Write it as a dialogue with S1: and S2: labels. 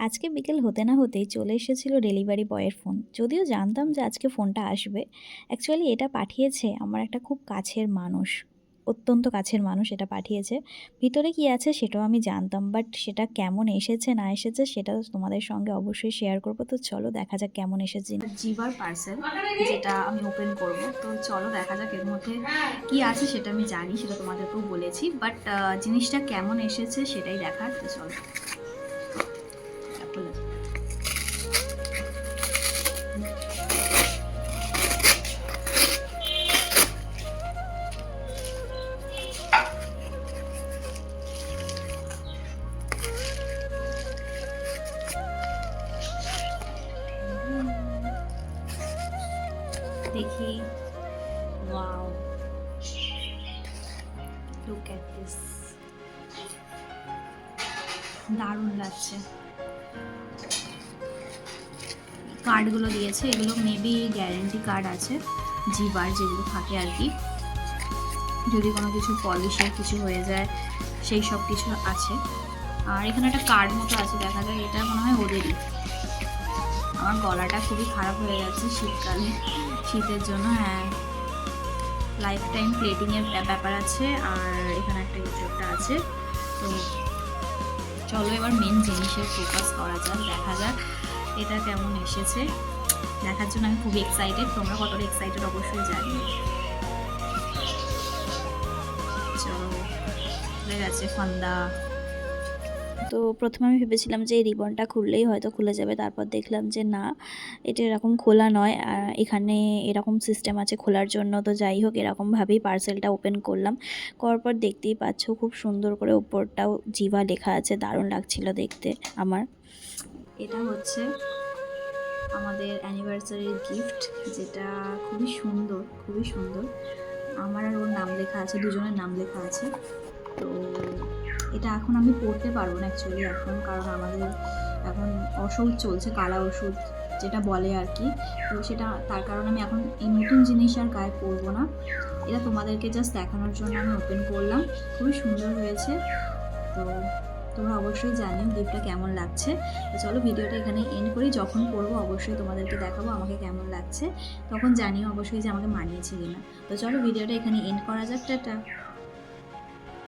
S1: আজকে বিকেল হতে না হতেই চলে এসেছিল ডেলিভারি বয়ের ফোন। যদিও জানতাম যে আজকে ফোনটা আসবে। অ্যাকচুয়ালি এটা পাঠিয়েছে আমার একটা খুব কাছের মানুষ। অত্যন্ত কাছের মানুষ এটা পাঠিয়েছে। ভিতরে কি আছে সেটাও আমি জানতাম। বাট সেটা কেমন এসেছে না এসেছে সেটা তোমাদের সঙ্গে অবশ্যই শেয়ার করব। তো চলো দেখা যাক কেমন এসেছে। জিভার পার্সেল যেটা আমি ওপেন করব। তো চলো দেখা যাক এর মধ্যে কি আছে সেটা আমি জানি, সেটা তোমাদেরকেও বলেছি। বাট জিনিসটা কেমন এসেছে সেটাই দেখার। তো চলো খোলা যাক। দেখি, ওয়াও, লুক এট দিস, দারুণ লাগছে। কার্ডগুলো দিয়েছে, এগুলো মেবি গ্যারেন্টি কার্ড আছে জিবার, যেগুলো থাকে আর কি, যদি কোনো কিছু পলিশের কিছু হয়ে যায় সেই সব কিছু আছে। আর এখানে একটা কার্ড মতো আছে, দেখা যায় এটা মনে হয় ওদেরই। আমার গলাটা খুবই খারাপ হয়ে যাচ্ছে শীতকালে, শীতের জন্য। হ্যাঁ, লাইফ টাইম প্লেটিংয়ের ব্যাপার আছে। আর এখানে একটা কিছু একটা আছে। তো চলো এবার মেন জিনিসের ফোকাস করা যাক, দেখা যাক এটা কেমন এসেছে। দেখার জন্য আমি খুবই এক্সাইটেড, তোমরা কতটা এক্সাইটেড অবশ্যই জানিও। চলো, হয়ে গেছে ফান্দা। তো প্রথমে আমি ভেবেছিলাম যে এই রিবনটা খুললেই হয়তো খুলে যাবে, তারপর দেখলাম যে না, এটা এরকম খোলা নয়। এখানে এরকম সিস্টেম আছে খোলার জন্য। তো যাই হোক, এরকমভাবেই পার্সেলটা ওপেন করলাম। করার পর দেখতেই পাচ্ছ খুব সুন্দর করে উপরটাও জিভা লেখা আছে, দারুণ লাগছিল দেখতে আমার। এটা হচ্ছে আমাদের অ্যানিভার্সারির গিফট, যেটা খুবই সুন্দর, খুবই সুন্দর। আমার আর ওর নাম লেখা আছে, দুজনের নাম লেখা আছে। তো এটা এখন আমি পড়তে পারবো না অ্যাকচুয়ালি এখন, কারণ আমাদের এখন ওষুধ চলছে, কালা ওষুধ যেটা বলে আর কি। তো সেটা তার কারণে আমি এখন এই নতুন জিনিস আর গায়ে পরবো না। এটা তোমাদেরকে জাস্ট দেখানোর জন্য আমি ওপেন করলাম। খুবই সুন্দর হয়েছে। তো তোমরা অবশ্যই জানিও গিফটটা কেমন লাগছে। তো চলো ভিডিওটা এখানে এন্ড করি। যখন পরবো অবশ্যই তোমাদেরকে দেখাবো আমাকে কেমন লাগছে, তখন জানিও অবশ্যই যে আমাকে মানিয়েছে কিনা। তো চলো ভিডিওটা এখানে এন্ড করা যাক, টাটা।